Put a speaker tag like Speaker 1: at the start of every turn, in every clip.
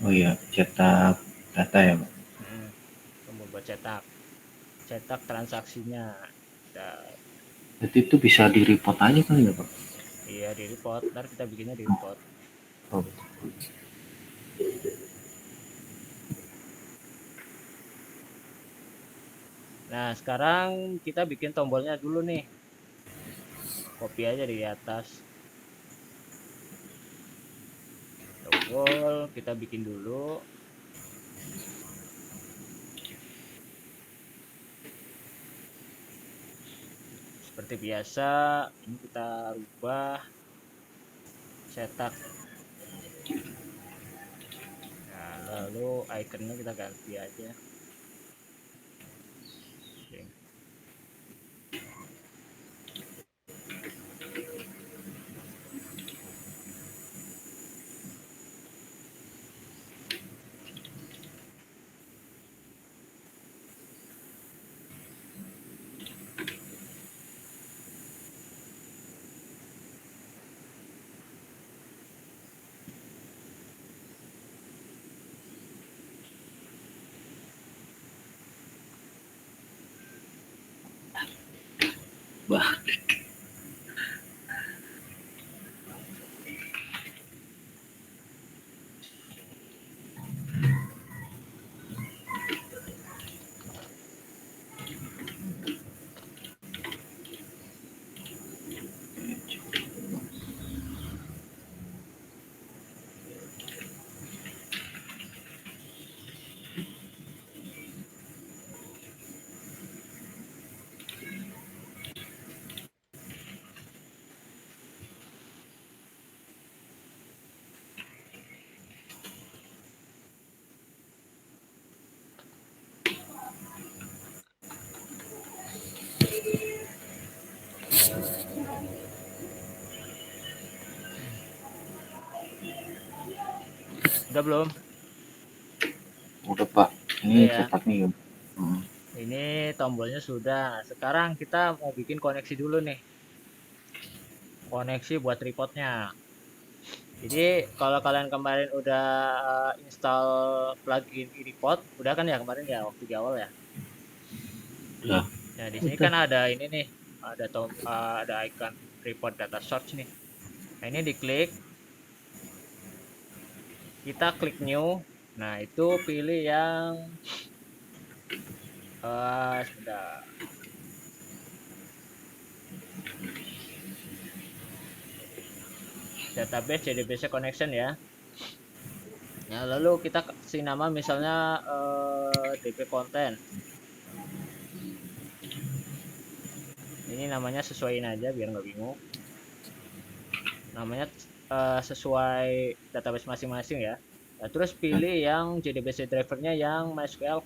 Speaker 1: Oh iya, cetak data ya, Pak.
Speaker 2: Tombol buat cetak transaksinya. Nah,
Speaker 1: Berarti itu bisa di-report aja kali ya, Pak?
Speaker 2: iya di report, ntar kita bikinnya di report.
Speaker 1: Oh, betul.
Speaker 2: Nah sekarang kita bikin tombolnya dulu nih, copy aja di atas tombol, kita bikin dulu. Seperti biasa, ini kita rubah cetak. Nah, lalu ikonnya kita ganti aja. Oke.
Speaker 1: Bah,
Speaker 2: Udah belum?
Speaker 1: udah, Pak.
Speaker 2: Udah
Speaker 1: Ini
Speaker 2: ya.
Speaker 1: cetaknya ya. Hmm.
Speaker 2: Ini tombolnya sudah. Sekarang kita mau bikin koneksi dulu nih. Koneksi buat reportnya. Jadi kalau kalian kemarin udah install plugin eReport, udah kan ya kemarin ya waktu di awal ya.
Speaker 1: Udah.
Speaker 2: Nah di sini
Speaker 1: Udah.
Speaker 2: kan ada ini nih, ada icon report data source nih. Nah ini diklik, kita klik new. Nah itu pilih yang sebentar. Database JDBC connection ya. Ya lalu kita kasih nama misalnya DB content. Ini namanya sesuaiin aja biar nggak bingung. Namanya sesuai database masing-masing ya. Nah, terus pilih yang JDBC drivernya yang MySQL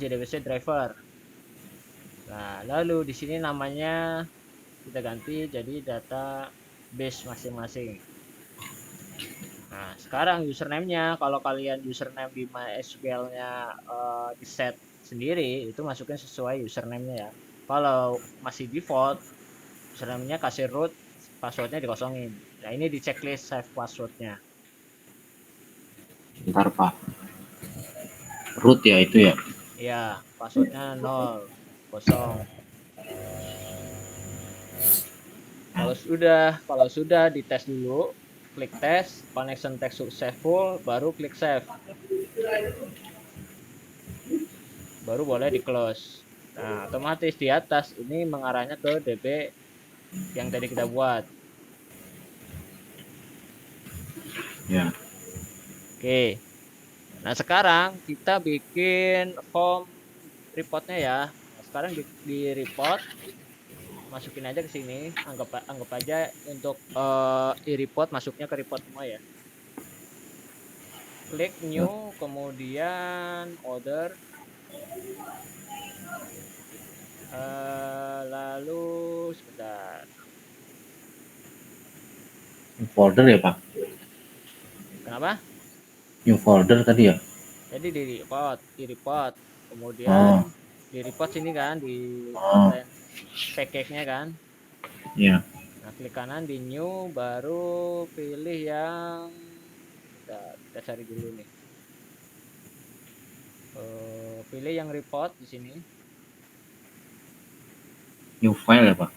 Speaker 2: JDBC driver. Nah, lalu di sini namanya kita ganti jadi database masing-masing. Nah, sekarang username-nya kalau kalian username di MySQL-nya di set sendiri itu masukin sesuai username-nya ya. Kalau masih default username-nya kasih root, passwordnya dikosongin. Nah, ini di checklist save passwordnya.
Speaker 1: Bentar, Pak. Root ya itu ya.
Speaker 2: Ya, passwordnya 0, kosong. Kalau sudah dites dulu, klik tes, connection text successful, baru klik save. Baru boleh di close. Nah, otomatis di atas ini mengarahnya ke DB yang tadi kita buat.
Speaker 1: Ya.
Speaker 2: Oke. Nah, sekarang kita bikin home reportnya ya. Nah, sekarang di report masukin aja ke sini. Anggap aja untuk di report masuknya ke report semua ya. Klik new, kemudian order, lalu sebentar.
Speaker 1: New folder ya, Pak?
Speaker 2: Kenapa?
Speaker 1: New folder tadi ya?
Speaker 2: Jadi di report, kemudian
Speaker 1: Oh.
Speaker 2: di report sini kan di
Speaker 1: Oh.
Speaker 2: konten package-nya kan.
Speaker 1: Ya.
Speaker 2: Nah, klik kanan di new, baru pilih yang Kita cari dulu nih. Pilih yang report di sini.
Speaker 1: New file ya Pak?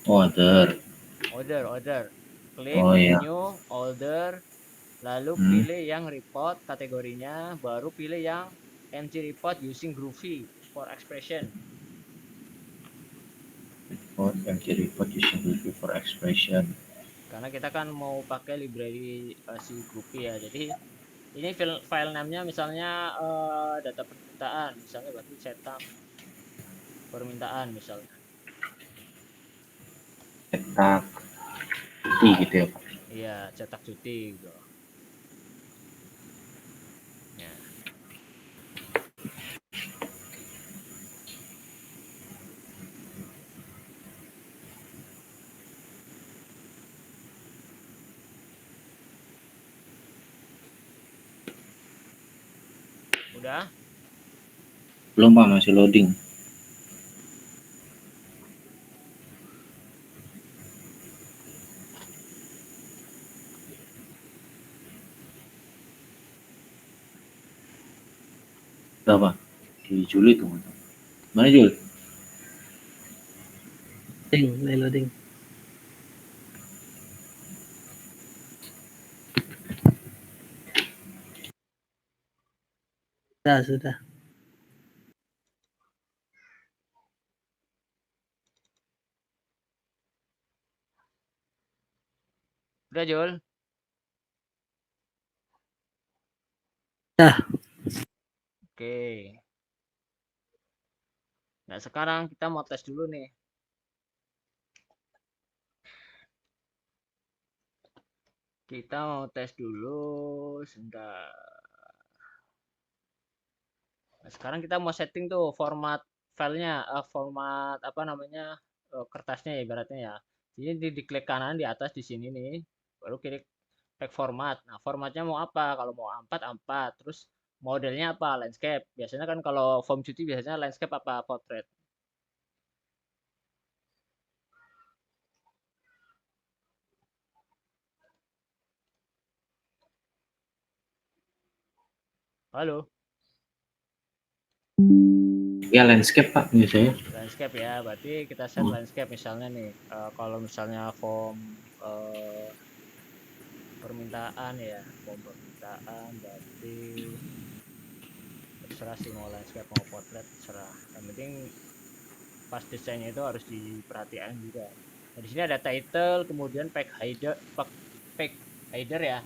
Speaker 1: Order.
Speaker 2: Order. Klik
Speaker 1: Oh ya.
Speaker 2: new order, lalu
Speaker 1: Hmm.
Speaker 2: pilih yang report kategorinya, baru pilih yang MC report using Groovy for expression.
Speaker 1: Report MT report using Groovy for expression.
Speaker 2: Karena kita kan mau pakai library si Groovy ya. Jadi ini file name-nya misalnya data permintaan, misalnya berarti setup permintaan misalnya.
Speaker 1: Cetak cuti gitu ya Pak?
Speaker 2: Iya, cetak cuti gitu. Ya. Udah?
Speaker 1: Belum Pak, masih loading. Udah Pak, di Juli tuh. Mana Jul?
Speaker 3: Loading. Sudah.
Speaker 2: Udah, Jul?
Speaker 3: Dah.
Speaker 2: Oke. Nah, sekarang kita mau tes dulu nih. Kita mau tes dulu sebentar. Nah, sekarang kita mau setting tuh format filenya, format apa namanya kertasnya ya ibaratnya ya. Jadi diklik kanan di atas di sini nih, baru klik pack format. Nah, formatnya mau apa? Kalau mau A4, A4. Terus modelnya apa? Landscape. Biasanya kan kalau form cuti biasanya landscape apa portrait. Halo,
Speaker 1: Ya landscape Pak, ini saya.
Speaker 2: landscape ya. Berarti kita set landscape misalnya nih. Kalau misalnya form permintaan ya, form permintaan berarti terserah sih mau landscape mau portrait terserah. Yang penting pas desainnya itu harus diperhatikan juga. Nah, di sini ada title, kemudian pack header ya,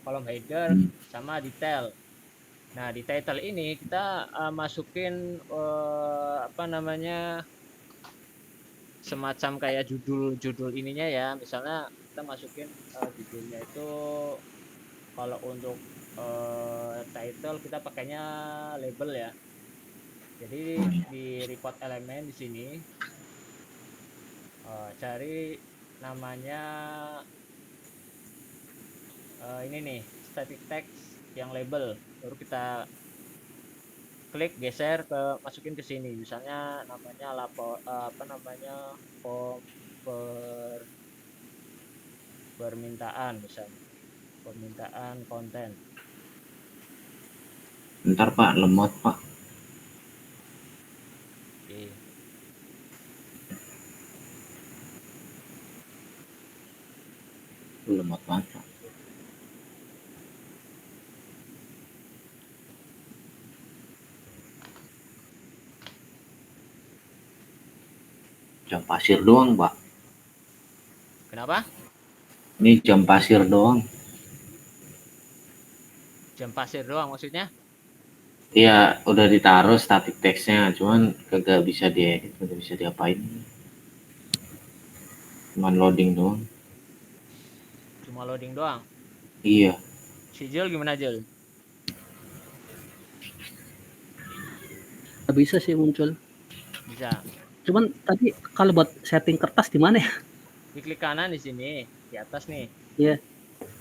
Speaker 2: kolom header sama detail. Nah, di title ini kita masukin apa namanya semacam kayak judul ininya ya. Misalnya kita masukin judulnya itu kalau untuk title kita pakainya label ya. Jadi di report elemen di sini cari namanya ini nih static text yang label, baru kita klik geser ke masukin ke sini, misalnya namanya apa namanya form permintaan misalnya permintaan konten.
Speaker 1: Bentar Pak, lemot Pak.
Speaker 2: Oke.
Speaker 1: Lemot banget Pak. Jam pasir doang Pak.
Speaker 2: Kenapa?
Speaker 1: Ini jam pasir doang.
Speaker 2: Jam pasir doang maksudnya?
Speaker 1: Iya, udah ditaruh static text-nya, cuman kagak bisa diedit, kagak bisa diapain. Cuman loading doang.
Speaker 2: Cuma loading doang.
Speaker 1: Iya.
Speaker 2: Si Jul gimana Jul?
Speaker 3: Nggak bisa sih muncul.
Speaker 2: Bisa.
Speaker 3: Cuman tadi kalau buat setting kertas di mana ya?
Speaker 2: Diklik kanan di sini, di atas nih.
Speaker 3: Iya.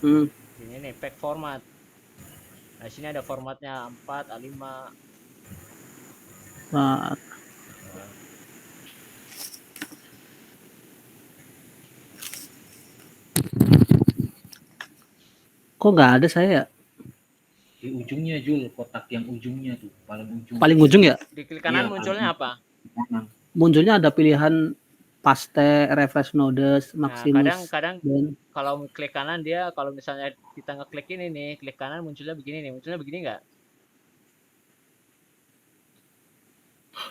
Speaker 2: Sini nih, pack format. Nah, sini ada formatnya A4, A5.
Speaker 3: Wah,
Speaker 2: Nah.
Speaker 3: Kok nggak ada saya ya?
Speaker 1: Di ujungnya Jul, kotak yang ujungnya tuh, paling ujung.
Speaker 3: Paling ujung ya?
Speaker 2: Di klik kanan
Speaker 1: Iya,
Speaker 2: munculnya
Speaker 1: paling
Speaker 2: apa?
Speaker 1: kanan.
Speaker 3: Munculnya ada pilihan paste, refresh nodes,
Speaker 2: Nah,
Speaker 3: Maximus,
Speaker 2: kadang
Speaker 3: dan
Speaker 2: kalau klik kanan dia, kalau misalnya kita ngeklik ini nih, klik kanan munculnya begini nih, munculnya begini nggak?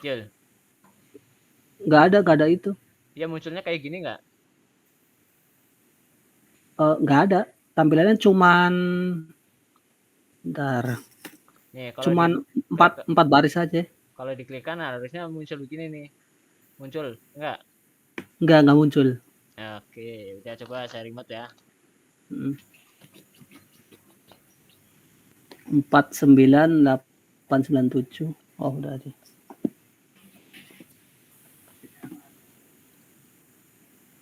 Speaker 2: Jul,
Speaker 3: nggak ada itu.
Speaker 2: dia munculnya kayak gini nggak?
Speaker 3: Nggak ada. Tampilannya cuman, bentar,
Speaker 2: Nih, kalau di
Speaker 3: cuman empat baris aja.
Speaker 2: kalau diklik kanan harusnya muncul begini nih. Muncul, enggak?
Speaker 3: Nggak muncul.
Speaker 2: Oke, udah coba saya remote ya.
Speaker 3: 49897. Oh, udah ada.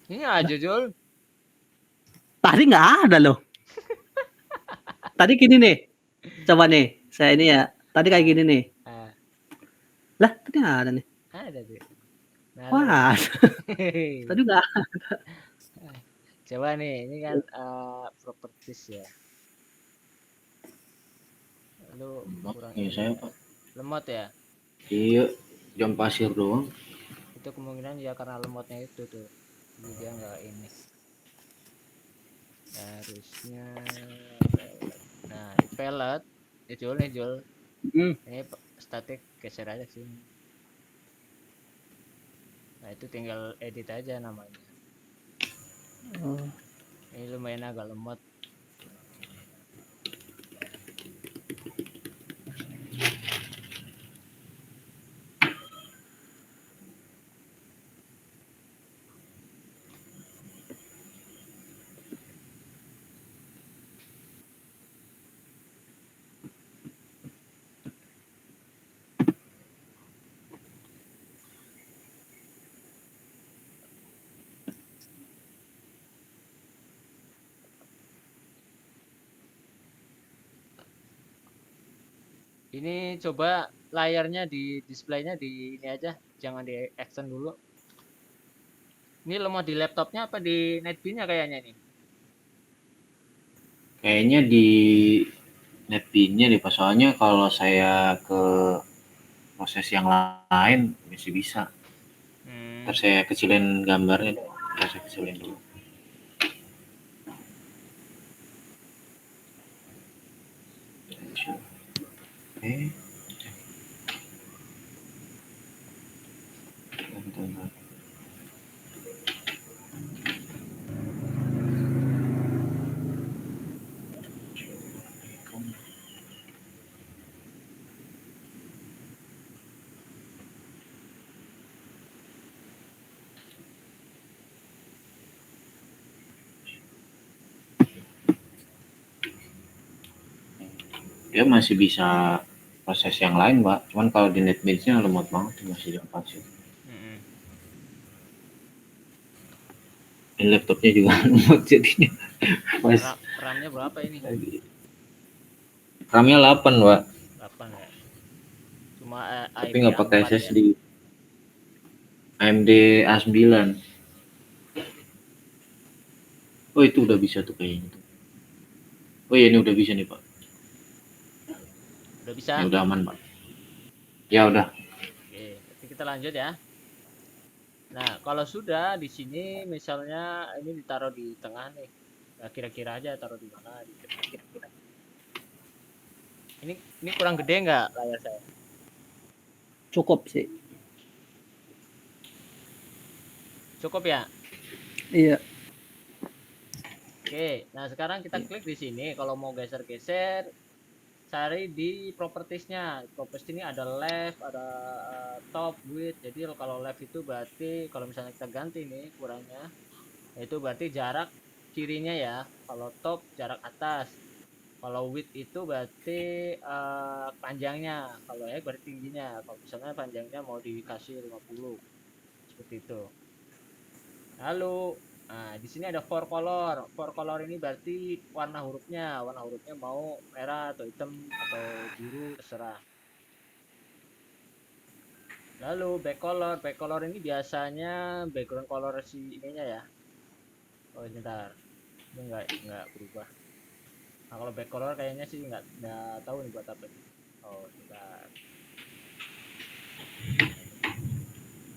Speaker 2: Ini aja, Jul.
Speaker 3: Tadi nggak ada loh. Tadi gini nih. Coba nih, saya ini ya. Tadi kayak gini nih.
Speaker 2: Ah,
Speaker 3: Lah, tadi ada nih.
Speaker 2: ada tuh. Nah,
Speaker 3: Wah, tadi nggak.
Speaker 2: coba nih, ini kan properties ya. Lu kurang
Speaker 1: Iya, saya Pak.
Speaker 2: lemot ya.
Speaker 1: Iya, jam pasir doang.
Speaker 2: Itu kemungkinan ya karena lemotnya itu tuh. Jadi dia nggak ini. Harusnya pellet. Nah, di pellet, ya Jul nih Jul. Ini static geser aja sih. Nah, itu tinggal edit aja namanya.
Speaker 3: Oh.
Speaker 2: Ini lumayan agak lemot. Ini coba layarnya di displaynya di ini aja, jangan di extend dulu. Ini lemot di laptopnya apa di netbin-nya kayaknya nih?
Speaker 1: Kayaknya di netbin-nya deh, Pak. Soalnya kalau saya ke proses yang lain masih bisa. Ntar saya kecilin gambarnya, ntar saya kecilin dulu. Oke. Bentar. Dia masih bisa proses yang lain, Pak. Cuman kalau di netbin-nya lemot banget, masih jam pasir. Ini laptopnya juga lemot jadinya.
Speaker 2: RAM-nya berapa ini?
Speaker 1: RAM-nya 8, Pak.
Speaker 2: 8 ya. Cuma
Speaker 1: Tapi nggak pakai
Speaker 2: A4
Speaker 1: SSD.
Speaker 2: ya.
Speaker 1: AMD A9. Oh, itu udah bisa tuh kayaknya. Oh iya, ini udah bisa nih, Pak.
Speaker 2: Udah bisa?
Speaker 1: Ya udah aman, Pak. Ya udah.
Speaker 2: Oke, nanti kita lanjut ya. Nah, kalau sudah di sini misalnya ini ditaruh di tengah nih. Nah, kira-kira aja taruh di mana? Kira-kira. Ini kurang gede nggak layar saya?
Speaker 3: Cukup sih.
Speaker 2: Cukup ya?
Speaker 3: Iya.
Speaker 2: Oke, nah sekarang kita klik di sini. Kalau mau geser-geser, cari di propertiesnya. Properties ini ada left, ada top, width. Jadi kalau left itu berarti kalau misalnya kita ganti nih ukurannya, itu berarti jarak kirinya ya. Kalau top jarak atas. Kalau width itu berarti panjangnya. Kalau height berarti tingginya. Kalau misalnya panjangnya mau dikasih 50. Seperti itu. Lalu nah, di sini ada four color. Four color ini berarti warna hurufnya. Warna hurufnya mau merah atau hitam atau biru terserah. Lalu back color. Back color ini biasanya background color si ininya ya. Oh, sebentar. Ini enggak berubah. Nah, kalau back color kayaknya sih nggak tahu nih buat apa. Oh, sebentar.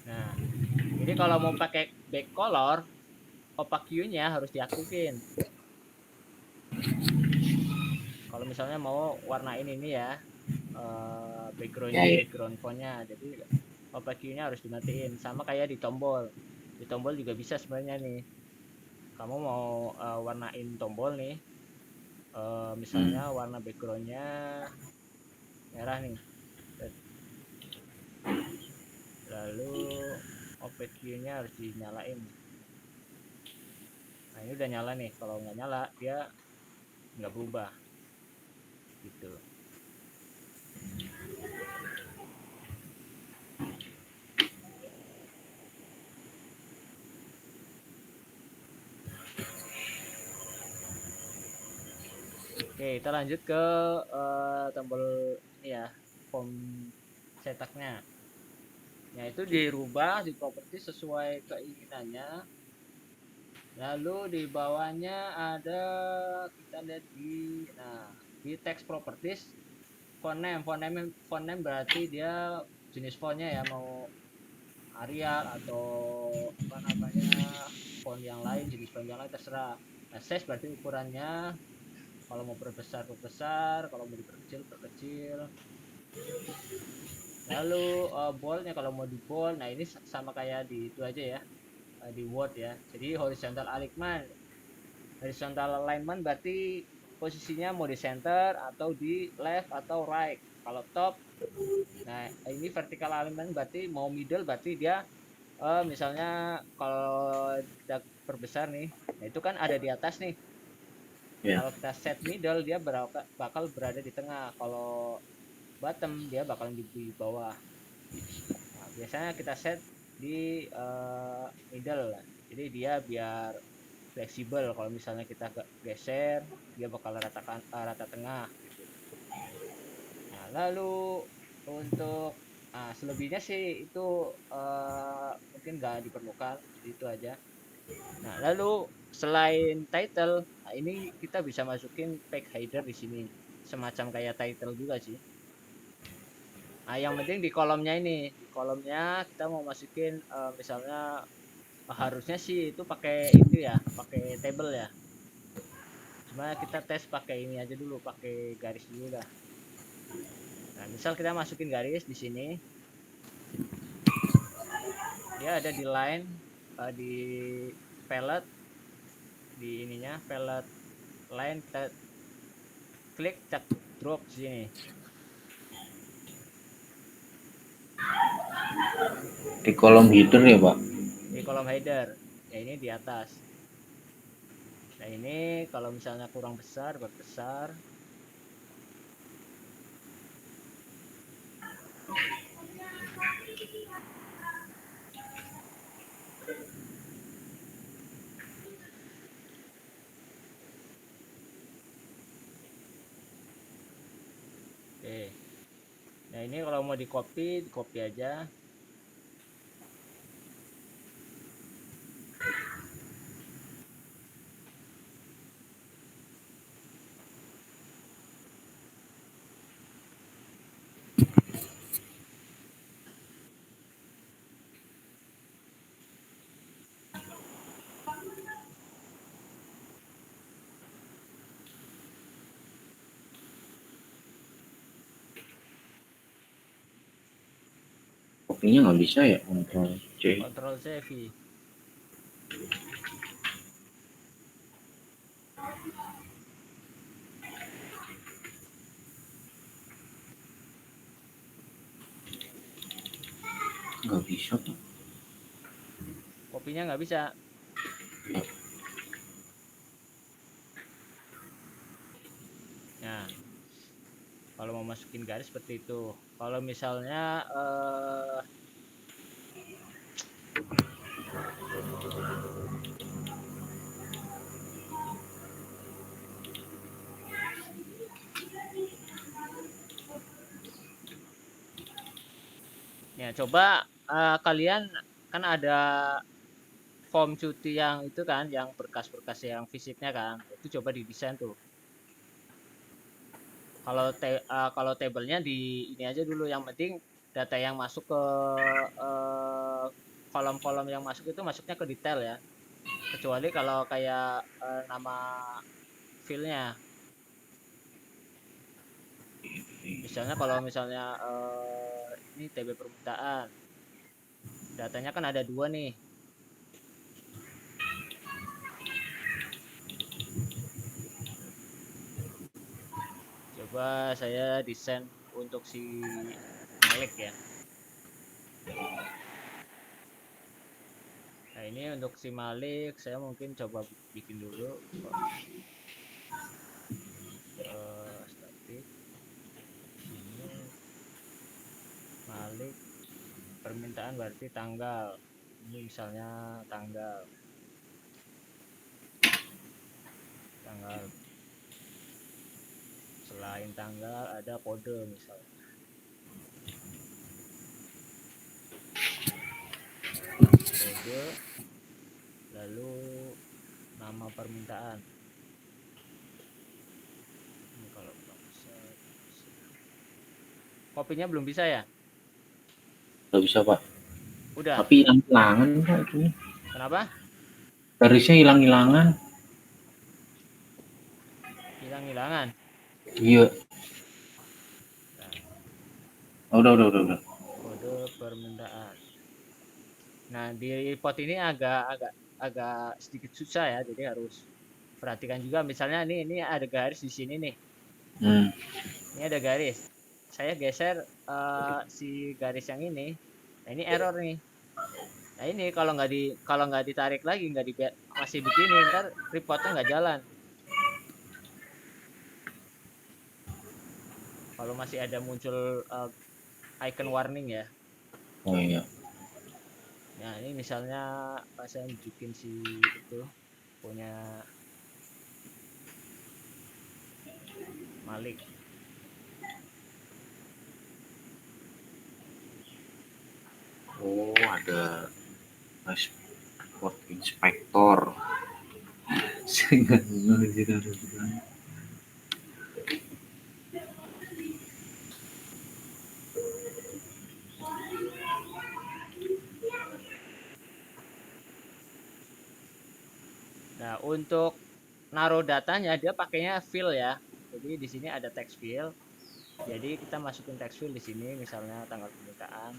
Speaker 2: Nah, ini kalau mau pakai back color, opaque hue-nya harus diaktifin. Kalau misalnya mau warnain ini ya, background fontnya, jadi opaque hue-nya harus dimatiin. Sama kayak di tombol. Di tombol juga bisa sebenarnya nih. Kamu mau warnain tombol nih, misalnya warna backgroundnya merah nih. Lalu opaque hue-nya harus dinyalain. Nah, ini udah nyala nih. Kalau nggak nyala, dia nggak berubah. Gitu. Oke, kita lanjut ke tombol ini ya, form cetaknya. Nah, itu dirubah di properti sesuai keinginannya. Lalu di bawahnya ada, kita lihat di text properties font name. Font name berarti dia jenis fontnya ya, mau Arial atau apa namanya, font yang lain, jenis font yang lain terserah. Nah, size berarti ukurannya, kalau mau perbesar, kalau mau diperkecil, perkecil. Lalu boldnya kalau mau di bold, nah ini sama kayak di itu aja ya, di Word ya. Jadi horizontal alignment berarti posisinya mau di center atau di left atau right. Kalau top, nah ini vertical alignment berarti mau middle, berarti dia misalnya kalau kita perbesar nih, nah itu kan ada di atas nih. Kalau kita set middle, dia bakal berada di tengah. Kalau bottom, dia bakal di bawah. Nah, biasanya kita set di middle lah. Jadi dia biar fleksibel. Kalau misalnya kita geser, dia bakal rata tengah gitu. Nah, lalu untuk selebihnya sih itu mungkin nggak diperlukan, jadi itu aja. Nah, lalu selain title, nah ini kita bisa masukin page header di sini, semacam kayak title juga sih. Nah, yang penting di kolomnya kita mau masukin misalnya harusnya sih itu pakai itu ya, pakai table ya. Cuma kita tes pakai ini aja dulu, pakai garis dulu dah. Nah, misal kita masukin garis di sini, dia ada di line, di palette, di ininya palette line, kita klik, kita drop di sini.
Speaker 1: Di kolom header ya Pak?
Speaker 2: Di kolom header, ya ini di atas. Nah ini kalau misalnya kurang besar, buat besar. Oke. Nah ini kalau mau di copy aja.
Speaker 1: Kopinya nggak bisa ya, Ctrl C.
Speaker 2: Ctrl C V.
Speaker 1: Nggak bisa Pak.
Speaker 2: Kopinya nggak bisa. Nah, kalau mau masukin garis seperti itu. Kalau misalnya ya coba kalian kan ada form cuti yang itu kan, yang berkas-berkas yang visitnya kan, itu coba didesain tuh. Kalau tabelnya di ini aja dulu, yang penting data yang masuk ke kolom-kolom yang masuk itu masuknya ke detail ya. Kecuali kalau kayak nama filenya. Misalnya kalau misalnya ini TB permintaan, datanya kan ada 2 nih. Coba saya desain untuk si Malik ya. Nah ini untuk si Malik saya mungkin coba bikin dulu statik. Sini Malik permintaan berarti tanggal. Ini misalnya tanggal selain tanggal ada kode misalnya. Kode lalu nama permintaan. Ini kalau belum bisa. Kopinya belum bisa ya?
Speaker 1: Nggak bisa Pak.
Speaker 2: Udah.
Speaker 1: Tapi hilang-hilangan Pak itu.
Speaker 2: Kenapa?
Speaker 1: Garisnya hilang-hilangan.
Speaker 2: Hilang-hilangan.
Speaker 1: Iya. Udah.
Speaker 2: Kode permintaan. Nah, di report ini agak sedikit susah ya, jadi harus perhatikan juga. Misalnya ini ada garis di sini nih. Ini ada garis. Saya geser si garis yang ini. Nah, ini error nih. Nah, ini kalau nggak ditarik lagi, masih begini, ntar reportnya nggak jalan. Kalau masih ada muncul icon warning ya.
Speaker 1: Oh iya.
Speaker 2: Nah ini misalnya saya bikin si itu punya Malik.
Speaker 1: Oh ada Dashboard Inspector. Saya nggak ngerti.
Speaker 2: Nah, untuk naruh datanya dia pakainya fill ya. Jadi di sini ada text fill. Jadi kita masukin text fill di sini, misalnya tanggal permintaan.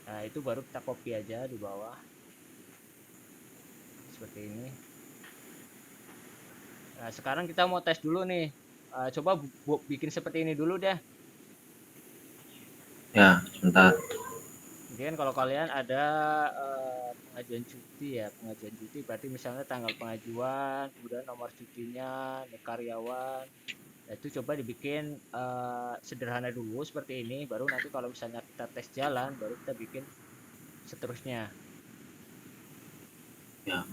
Speaker 2: Nah, itu baru kita copy aja di bawah. Seperti ini. Nah, sekarang kita mau tes dulu nih. Coba bikin seperti ini dulu deh.
Speaker 1: Ya, sebentar.
Speaker 2: Jadi kan kalau kalian ada pengajuan cuti ya, pengajuan cuti berarti misalnya tanggal pengajuan, kemudian nomor cutinya, karyawan. Nah, itu coba dibikin sederhana dulu seperti ini, baru nanti kalau misalnya kita tes jalan, baru kita bikin seterusnya.
Speaker 1: Ya.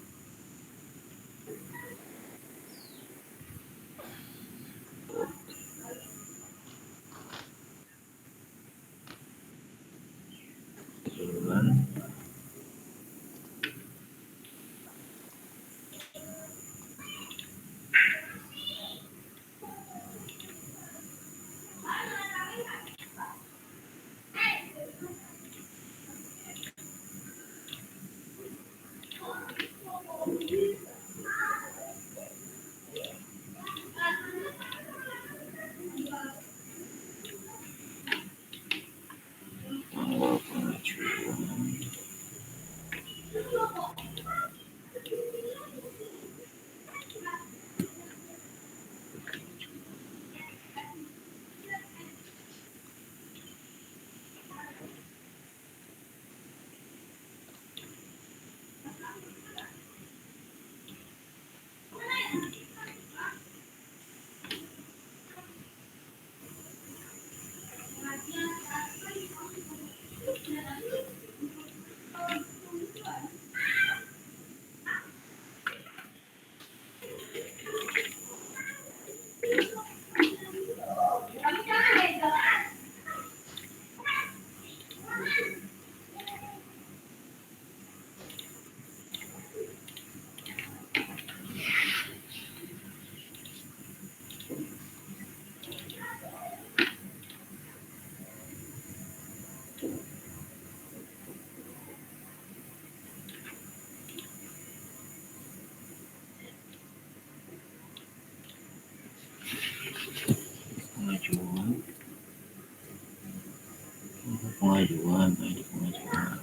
Speaker 1: pengajuan, ID pengajuan.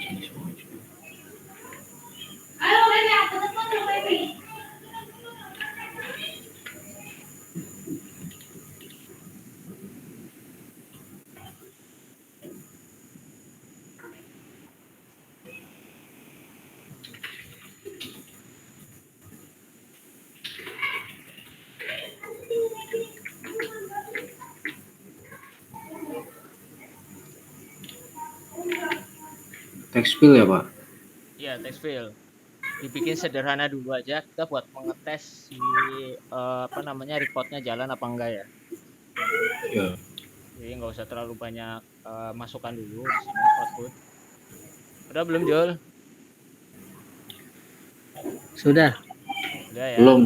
Speaker 1: Jenis pengajuan. Text field ya Pak?
Speaker 2: Iya, text field. Dibikin sederhana dulu aja kita buat mengetes si reportnya jalan apa enggak ya.
Speaker 1: Ya.
Speaker 2: Jadi nggak usah terlalu banyak masukan dulu di sini output. Udah belum Jul?
Speaker 3: Sudah.
Speaker 2: Udah ya.
Speaker 1: Belum.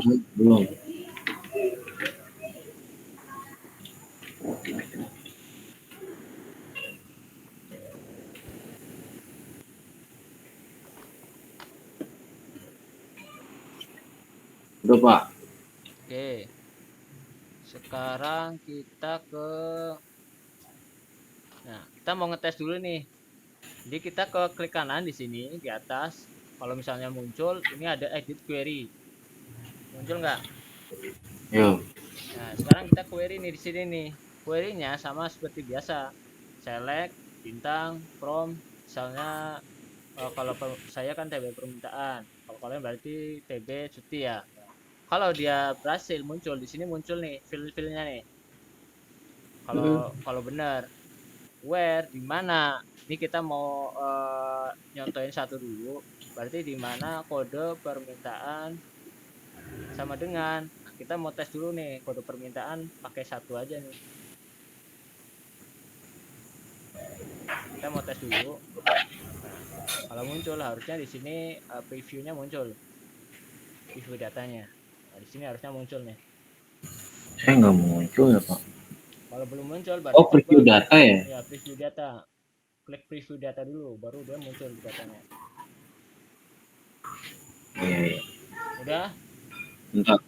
Speaker 1: Udah Pak.
Speaker 2: Oke. Sekarang kita kita mau ngetes dulu nih. Jadi kita ke klik kanan di sini di atas. Kalau misalnya muncul, ini ada edit query. Muncul nggak?
Speaker 1: Yo.
Speaker 2: Nah, sekarang kita query nih di sini nih. Query-nya sama seperti biasa. Select, bintang, from. Misalnya kalau saya kan TB permintaan. Kalau kalian berarti TB cuti ya. Kalau dia berhasil muncul di sini muncul nih fill-fillnya nih. Kalau benar where di mana ini kita mau nyontohin satu dulu, berarti di mana kode permintaan sama dengan kita mau tes dulu nih kode permintaan pakai satu aja nih, kita mau tes dulu. Nah, kalau muncul harusnya di sini previewnya muncul, preview datanya. Nah, di sini harusnya muncul nih.
Speaker 1: Saya nggak muncul ya Pak.
Speaker 2: Kalau belum muncul berarti
Speaker 1: preview data ya?
Speaker 2: Ya, preview data. Klik preview data dulu, baru dia muncul di datanya.
Speaker 1: Iya.
Speaker 2: Udah?
Speaker 1: Entar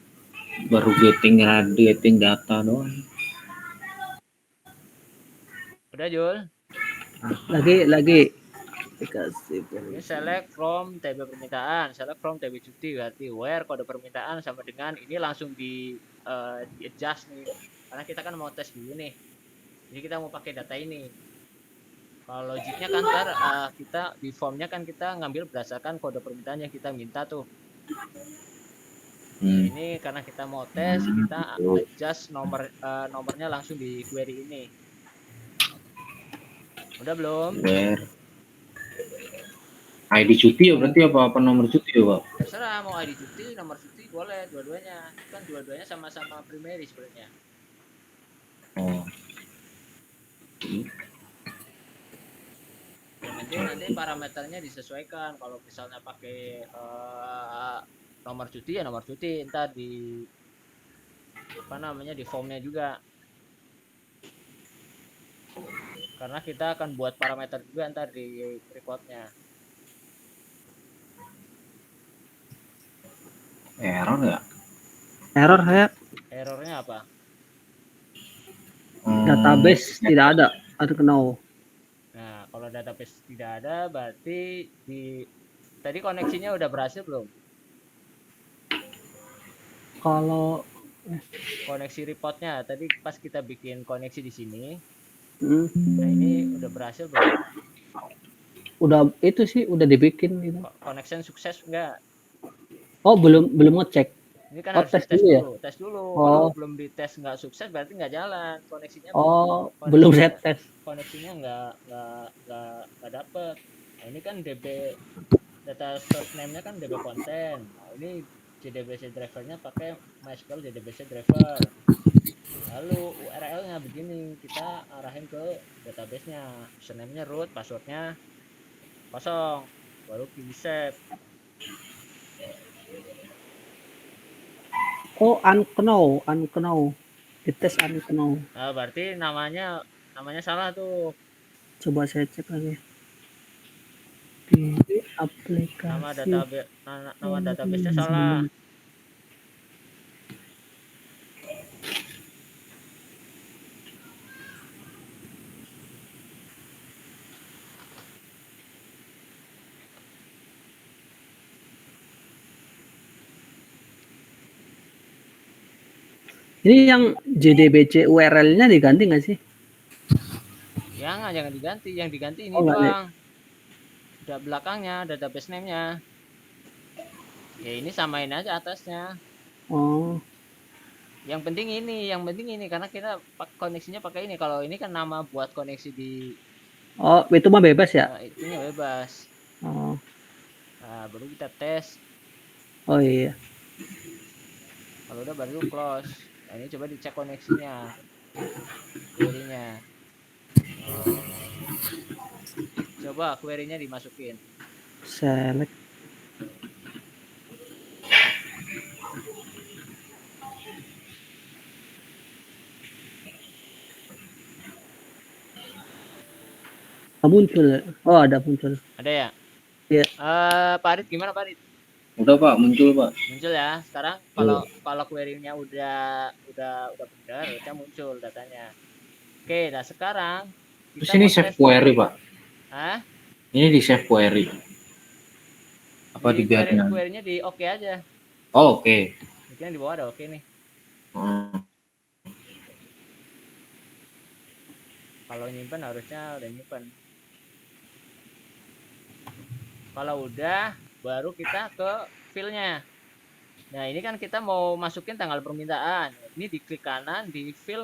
Speaker 1: baru getting data doang.
Speaker 2: Udah Jul?
Speaker 3: Lagi dikasih
Speaker 2: Ini select from TB permintaan, select from TB cuti, berarti where kode permintaan sama dengan ini langsung di adjust nih, karena kita kan mau tes dulu nih, jadi kita mau pakai data ini. Kalau logiknya kan ntar kita di formnya kan kita ngambil berdasarkan kode permintaan yang kita minta tuh. Ini karena kita mau tes, kita adjust nomornya langsung di query ini. Udah belum?
Speaker 1: ID cuti ya berarti apa nomor cuti ya Pak?
Speaker 2: Terserah mau ID cuti, nomor cuti boleh dua-duanya. Kan dua-duanya sama-sama primary sebenarnya.
Speaker 1: Oh.
Speaker 2: Ya, nanti parameternya disesuaikan. Kalau misalnya pakai nomor cuti ya nomor cuti, entar di di formnya juga. Karena kita akan buat parameter juga entar di reportnya.
Speaker 1: Error ya?
Speaker 3: Error saya.
Speaker 2: Errornya apa?
Speaker 3: Database tidak ada. I don't know.
Speaker 2: Nah, kalau database tidak ada, berarti tadi koneksinya udah berhasil belum?
Speaker 3: Kalau
Speaker 2: koneksi reportnya, tadi pas kita bikin koneksi di sini,
Speaker 3: nah
Speaker 2: ini udah berhasil belum?
Speaker 3: Udah itu sih udah dibikin gitu.
Speaker 2: Connection sukses enggak?
Speaker 3: Oh belum ngecek.
Speaker 2: Ini kan harus tes dulu, tes dulu. Kalau belum dites nggak sukses berarti nggak jalan koneksinya.
Speaker 3: Belum saya tes.
Speaker 2: Koneksinya nggak dapet. Nah, ini kan DB data source name-nya kan DB konten. Nah, ini JDBC drivernya pakai MySQL JDBC driver. Lalu URL-nya begini, kita arahin ke database-nya. Username-nya root, password-nya kosong, baru pilih save.
Speaker 3: Oh, unknown. Dites unknown.
Speaker 2: Nah, berarti namanya namanya salah tuh.
Speaker 3: Coba saya cek lagi. Di
Speaker 2: Nama
Speaker 3: aplikasi
Speaker 2: database-nya salah.
Speaker 3: Ini yang JDBC URL-nya diganti nggak sih?
Speaker 2: Jangan diganti, yang diganti ini
Speaker 3: Oh, nggak ada.
Speaker 2: doang. Udah belakangnya database name-nya. Ya ini samain aja atasnya.
Speaker 3: Oh,
Speaker 2: Yang penting ini karena kita koneksinya pakai ini. Kalau ini kan nama buat koneksi di
Speaker 3: oh itu mah bebas ya?
Speaker 2: itunya bebas.
Speaker 3: Oh,
Speaker 2: Nah, baru kita tes.
Speaker 3: oh iya.
Speaker 2: Kalau udah baru close. Nah, ini coba dicek koneksinya, query-nya. Coba query-nya dimasukin.
Speaker 3: Select. Muncul. Oh, ada muncul.
Speaker 2: Ada ya?
Speaker 3: Iya.
Speaker 2: Pak Arit gimana Pak Arit?
Speaker 1: Udah Pak, muncul Pak.
Speaker 2: Muncul ya. Sekarang kalau query-nya udah benar, harusnya muncul datanya. Oke, nah sekarang
Speaker 1: Terus
Speaker 2: kita
Speaker 1: ini
Speaker 2: mau
Speaker 1: save
Speaker 2: tes.
Speaker 1: query Pak.
Speaker 2: Hah?
Speaker 1: Ini di save query. Apa dibiarin?
Speaker 2: Query-nya di oke aja.
Speaker 1: Oh, oke.
Speaker 2: Mungkin di bawah ada oke nih. Kalau nyimpen harusnya udah nyimpen. Kalau udah, baru kita ke fill-nya. Nah, ini kan kita mau masukin tanggal permintaan. Ini diklik kanan di fill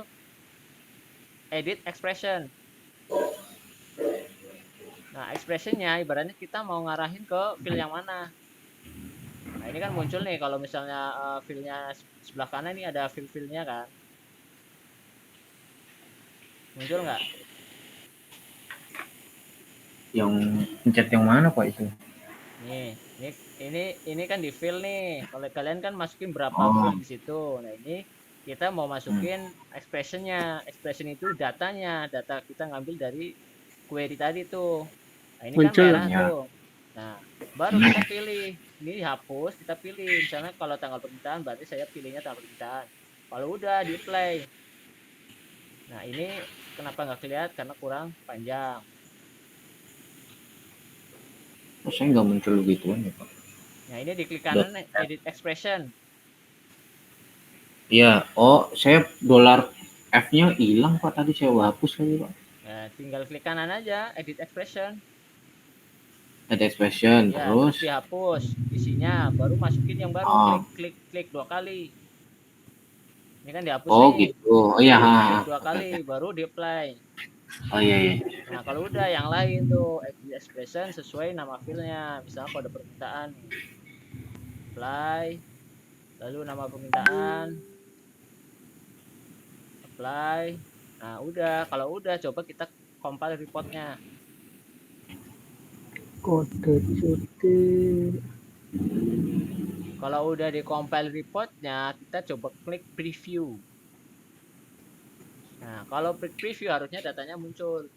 Speaker 2: edit expression. Nah, expressionnya ibaratnya kita mau ngarahin ke fill yang mana. Nah, ini kan muncul nih kalau misalnya fill-nya sebelah kanan ini ada fill-fillnya kan. Muncul nggak?
Speaker 1: Yang pencet yang mana Pak itu?
Speaker 2: Nih, ini kan di fill nih. Kalau kalian kan masukin berapa fill di situ. Nah, ini kita mau masukin expressionnya. Expression itu datanya, data kita ngambil dari query tadi tuh. Nah, ini kan
Speaker 3: Muncul.
Speaker 2: merah tuh. Nah, baru kita pilih. Ini hapus, kita pilih. Misalnya kalau tanggal permintaan, berarti saya pilihnya tanggal permintaan. Kalau udah di play. Nah, ini kenapa nggak kelihatan? Karena kurang panjang.
Speaker 1: Oh, saya nggak muncul gituan ya Pak.
Speaker 2: Nah, ini di klik kanan edit expression.
Speaker 1: Iya, oh saya dolar F-nya hilang Pak, tadi saya hapus lagi Pak.
Speaker 2: Nah, tinggal klik kanan aja edit expression.
Speaker 1: Ada expression
Speaker 2: Ya,
Speaker 1: terus
Speaker 2: dihapus isinya, baru masukin yang baru. Klik 2 kali. Ini kan dihapus nih.
Speaker 1: Gitu. Oh iya.
Speaker 2: Klik 2 kali, baru di apply.
Speaker 1: Oh iya.
Speaker 2: Nah, kalau udah yang lain tuh edit expression sesuai nama filenya. Misalnya kode permintaan nih. Apply, lalu nama permintaan, apply. Nah, udah. Kalau udah, coba kita compile reportnya.
Speaker 3: Kode cuti.
Speaker 2: Kalau udah di compile reportnya, kita coba klik preview. Nah, kalau preview harusnya datanya muncul.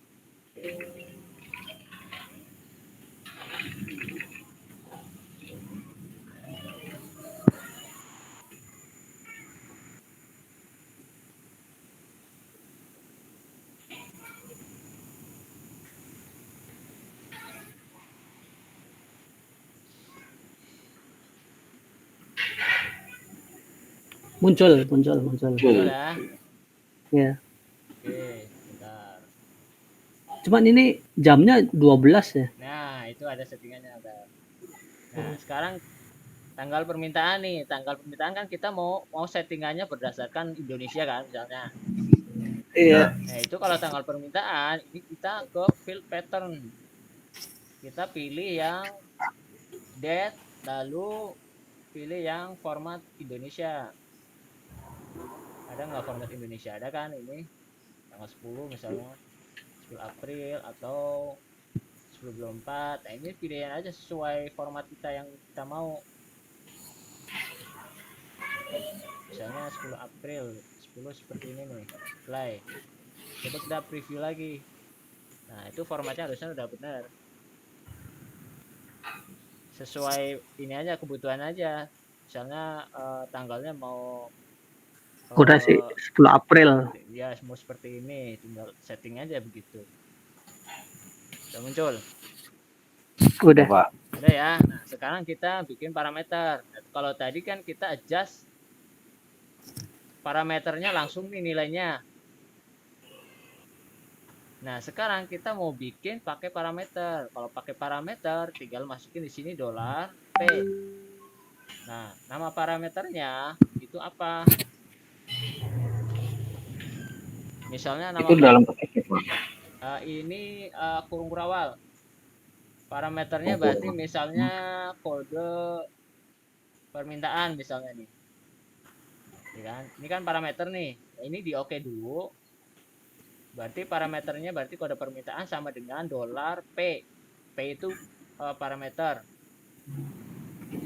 Speaker 3: Muncul.
Speaker 2: Muncul ya.
Speaker 3: Ya.
Speaker 2: Oke, bentar.
Speaker 3: Cuman ini jamnya 12 ya.
Speaker 2: Nah, itu ada settingannya. Nah, sekarang tanggal permintaan nih. Tanggal permintaan kan kita mau settingannya berdasarkan Indonesia kan misalnya.
Speaker 3: Iya.
Speaker 2: Nah, itu kalau tanggal permintaan, ini kita ke field pattern. Kita pilih yang date, lalu pilih yang format Indonesia. Ada nggak format Indonesia? Ada kan ini tanggal 10 misalnya 10 April atau 10/24. Nah, ini pilihan aja sesuai format kita yang kita mau. Misalnya 10 April 10 seperti ini nih, play. coba kita preview lagi. Nah, itu formatnya harusnya udah benar. Sesuai ini aja, kebutuhan aja. Misalnya tanggalnya mau
Speaker 3: Udah sih 10 April.
Speaker 2: ya mau seperti ini, tinggal setting aja begitu. Udah muncul.
Speaker 3: Udah.
Speaker 1: Pak.
Speaker 2: Udah ya. Nah, sekarang kita bikin parameter. Nah, kalau tadi kan kita adjust parameternya langsung nih nilainya. Nah, sekarang kita mau bikin pakai parameter. Kalau pakai parameter, tinggal masukin di sini dolar $P. Nah, nama parameternya itu apa? Misalnya nama
Speaker 1: Itu dalam paket Pak.
Speaker 2: ini kurung kurawal. Parameternya berarti misalnya kode permintaan misalnya nih. Ya kan? Ini kan parameter nih. Nah, ini di oke dulu. Berarti parameternya berarti kode permintaan sama dengan dolar $P. P itu parameter.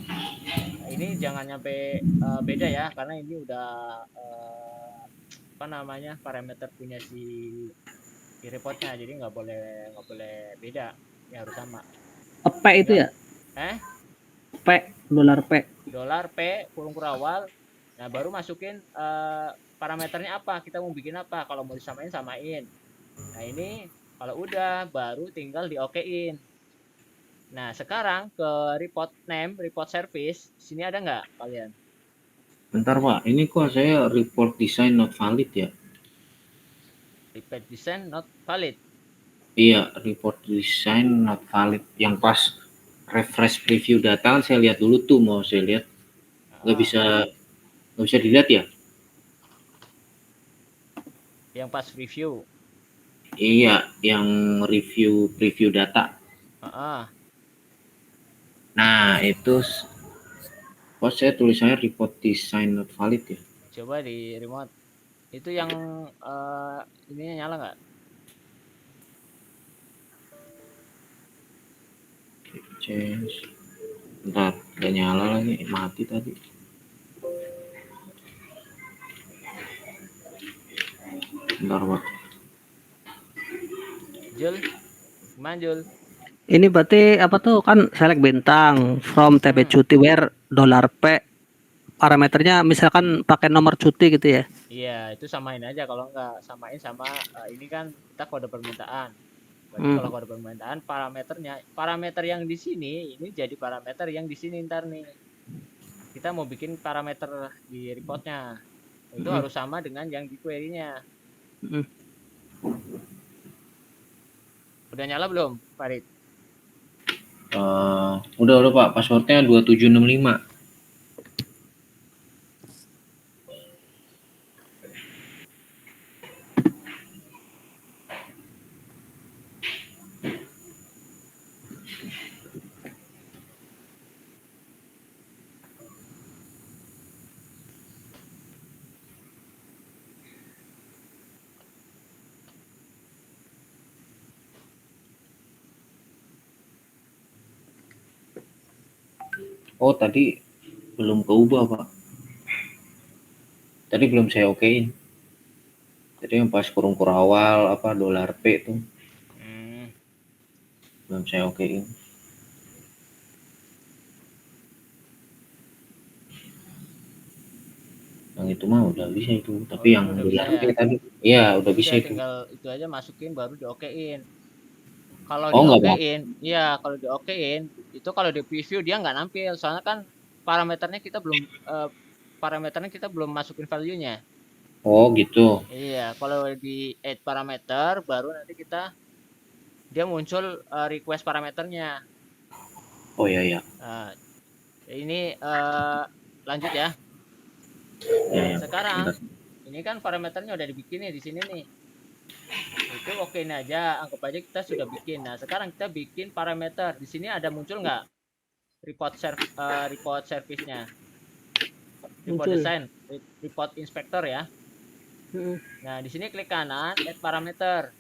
Speaker 2: Nah, ini jangan nyampe beda ya, karena ini udah apa namanya parameter punya si reportnya, jadi nggak boleh beda, ini harus sama.
Speaker 3: P itu ya? P, dolar P.
Speaker 2: Dolar P kurung kurawal. Nah, baru masukin parameternya apa, kita mau bikin apa. Kalau mau disamain, samain. Nah, ini kalau udah baru tinggal di okein. Nah, sekarang ke report name, report service, sini ada nggak kalian?
Speaker 1: Bentar Pak, ini kok saya report design not valid ya?
Speaker 2: Report design not valid.
Speaker 1: Iya, report design not valid. Yang pas refresh preview data kan saya lihat dulu tuh, mau saya lihat. Nggak bisa dilihat ya?
Speaker 2: Yang pas review.
Speaker 1: Iya, yang review preview data. Nah, itu kok saya tulisannya report design not valid ya?
Speaker 2: Coba di remote. Itu yang ininya nyala nggak?
Speaker 1: Change. Bentar, nggak nyala lagi, mati tadi. Bentar Pak.
Speaker 2: Jul, gimana Jul?
Speaker 3: Ini berarti apa tuh, kan select bintang from TB cuti where dolar P, parameternya misalkan pakai nomor cuti gitu ya?
Speaker 2: Iya, itu samain aja. Kalau nggak samain sama ini kan kita kode permintaan. Berarti kalau kode permintaan parameter yang di sini ini jadi parameter yang di sini ntar nih. Kita mau bikin parameter di reportnya. Itu harus sama dengan yang di query-nya. Udah nyala belum, Farid?
Speaker 1: Udah Pak, passwordnya 2765. Oh, tadi belum keubah, Pak. Tadi belum saya okein. Jadi yang pas kurung kurawal apa dolar P tuh. Belum saya okein. Yang itu mah udah bisa itu, tapi yang dolar P tadi iya udah bisa itu.
Speaker 2: Tinggal itu aja masukin baru diokein. Kalau diokein, iya kalau diokein itu kalau di preview dia nggak nampil, soalnya kan parameternya kita belum masukin value-nya.
Speaker 1: Oh gitu.
Speaker 2: Iya, kalau di add parameter baru nanti dia muncul request parameternya.
Speaker 1: Oh iya.
Speaker 2: Ini lanjut ya.
Speaker 1: Ya.
Speaker 2: Sekarang ini kan parameternya udah dibikin nih di sini nih. Itu okein aja, anggap aja kita sudah bikin. Nah, sekarang kita bikin parameter. Di sini ada muncul nggak report service-nya? Report design, report inspector ya. Nah, di sini klik kanan, add parameter.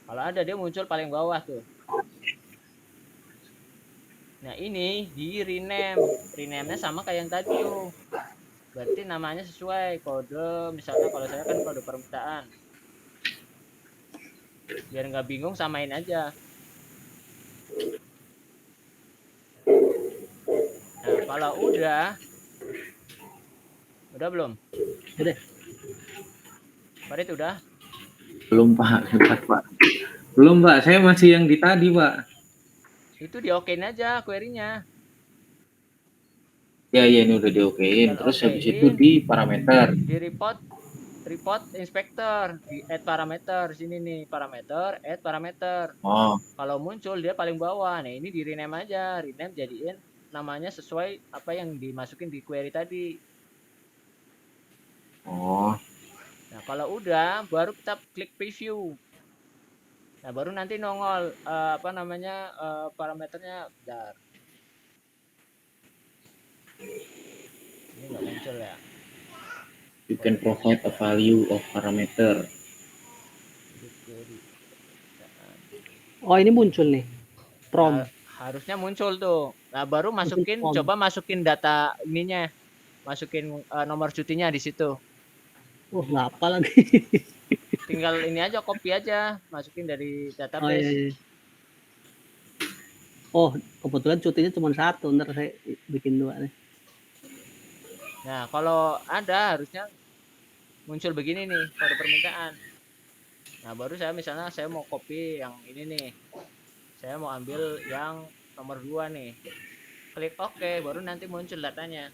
Speaker 2: Kalau ada dia muncul paling bawah tuh. Nah, ini di rename. Rename-nya sama kayak yang tadi tuh. Berarti namanya sesuai kode, misalnya kalau saya kan kode permintaan. Biar nggak bingung, samain aja. Nah, kalau udah belum?
Speaker 3: Udah.
Speaker 2: Farid udah?
Speaker 1: Belum Pak, bentar, Pak. Belum Pak, saya masih yang di tadi Pak.
Speaker 2: Itu diokein aja query-nya.
Speaker 1: Ya ya, ini udah diokein.
Speaker 2: Tinggal
Speaker 1: Terus habis itu
Speaker 2: okein,
Speaker 1: di parameter.
Speaker 2: di report inspector, di add parameter. Sini nih parameter, add parameter.
Speaker 1: Oh,
Speaker 2: Kalau muncul dia paling bawah. Nah, ini di rename aja. Rename jadiin namanya sesuai apa yang dimasukin di query tadi.
Speaker 1: oh,
Speaker 2: Nah, kalau udah baru kita klik preview. Nah, baru nanti nongol apa namanya parameternya. Bentar. Ini nggak muncul ya.
Speaker 1: you can provide a value of parameter.
Speaker 2: Edit query.
Speaker 3: Oh, ini muncul nih. From.
Speaker 2: Harusnya muncul tuh. Nah, baru masukin,
Speaker 3: From.
Speaker 2: coba masukin data ininya. Masukin nomor cutinya di situ.
Speaker 3: Nggak apa lagi.
Speaker 2: Tinggal ini aja, copy aja, masukin dari
Speaker 3: Oh iya,
Speaker 2: database.
Speaker 3: iya. Oh, kebetulan cutinya cuma 1. Ntar saya bikin 2 nih.
Speaker 2: Nah, kalau ada harusnya muncul begini nih, kode permintaan. Nah, baru saya misalnya saya mau copy yang ini nih. Saya mau ambil yang nomor 2 nih. Klik OK, baru nanti muncul datanya.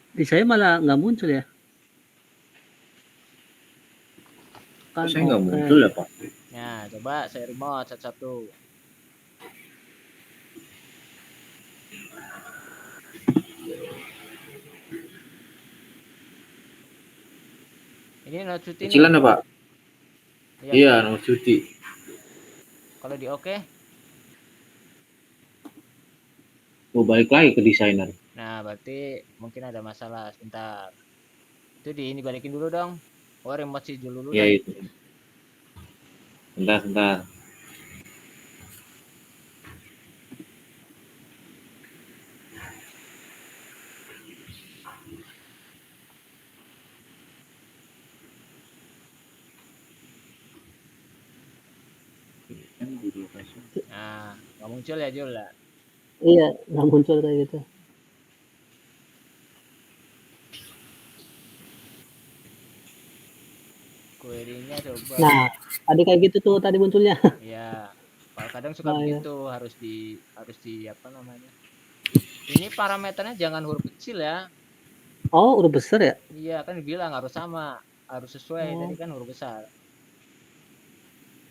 Speaker 3: Di saya malah nggak muncul ya. Kan
Speaker 1: Kok saya nggak
Speaker 3: oke.
Speaker 1: muncul ya Pak?
Speaker 2: Nah, coba saya remote satu-satu. Ini not cuti nih.
Speaker 1: Kecilan ya Pak?
Speaker 2: Iya,
Speaker 1: Iya, nomor cuti.
Speaker 2: kalau di OK.
Speaker 1: Mau balik lagi ke desainer.
Speaker 2: Nah, berarti mungkin ada masalah. Sebentar. Itu ini balikin dulu dong. Oh, remote sih dulu
Speaker 1: Ya
Speaker 2: dah.
Speaker 1: itu. Bentar, bentar.
Speaker 2: Nah, nggak muncul ya Jul lah.
Speaker 3: Iya, nggak muncul kayak gitu.
Speaker 2: Query-nya coba.
Speaker 3: Nah, tadi kayak gitu tuh tadi munculnya.
Speaker 2: Ya, kalau kadang suka
Speaker 3: Oh, iya.
Speaker 2: begitu, harus di apa namanya? Ini parameternya jangan huruf kecil ya.
Speaker 3: Oh, udah besar ya?
Speaker 2: Iya, kan dibilang harus sama, harus sesuai.
Speaker 3: Oh.
Speaker 2: Tadi kan huruf besar.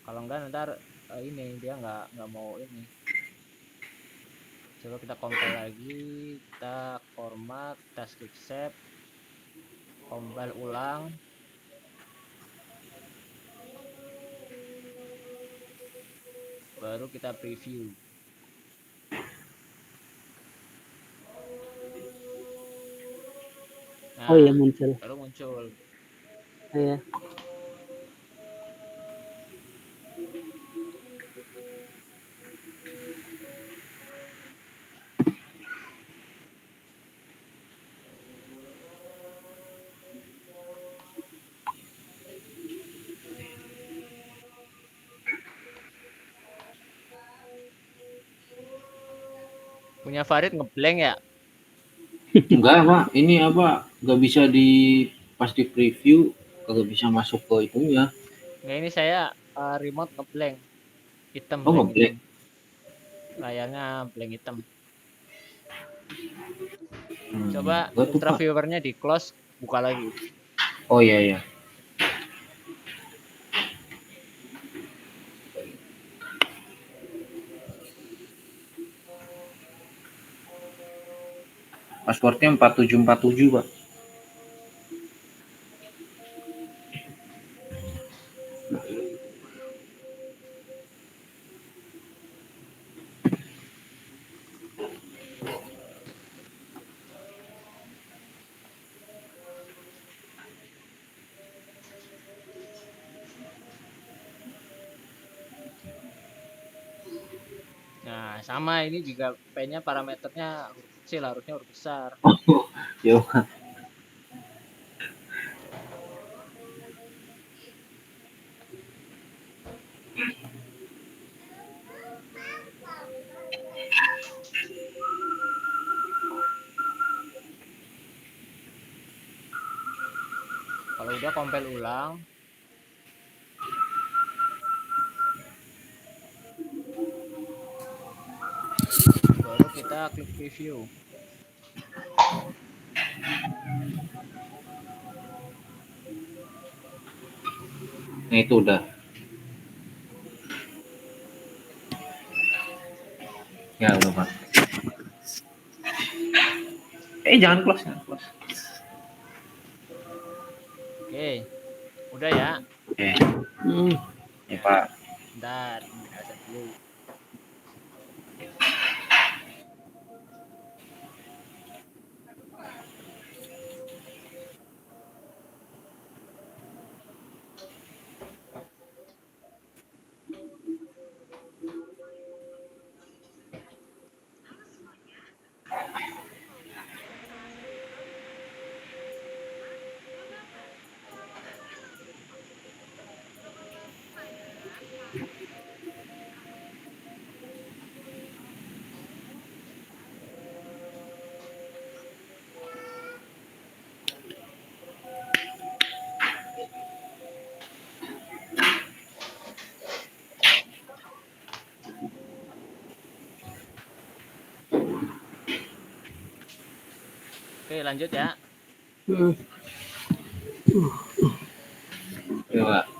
Speaker 2: Kalau enggak ntar ini dia nggak mau ini. Coba kita compile lagi, kita format, kita skip save, compile ulang. Baru kita preview. Nah,
Speaker 3: Oh iya muncul.
Speaker 2: baru muncul.
Speaker 3: Iya.
Speaker 2: Punya Farid ngeblank ya?
Speaker 1: Enggak Pak, ini apa? Nggak bisa pas di preview, nggak bisa masuk ke itu ya.
Speaker 2: Nggak, ini saya remote ngeblank. Hitam,
Speaker 1: Oh,
Speaker 2: blank
Speaker 1: ngeblank.
Speaker 2: hitam. Layarnya blank hitam. Coba ultra viewernya di close, buka lagi.
Speaker 1: Oh iya iya. Passwordnya 4747 Pak.
Speaker 2: Nah, sama ini juga P-nya parameternya huruf kecil, harusnya huruf besar.
Speaker 1: Oh, yo.
Speaker 2: Kalau udah compile ulang, baru kita klik preview.
Speaker 1: Nah itu udah. Ya udah Pak. Jangan close, jangan close.
Speaker 2: Oke, udah ya.
Speaker 1: Oke,
Speaker 3: Hmm.
Speaker 1: ya Pak.
Speaker 2: Bentar, baca dulu. Oke, lanjut ya.
Speaker 3: Hmm.
Speaker 1: Ya Pak.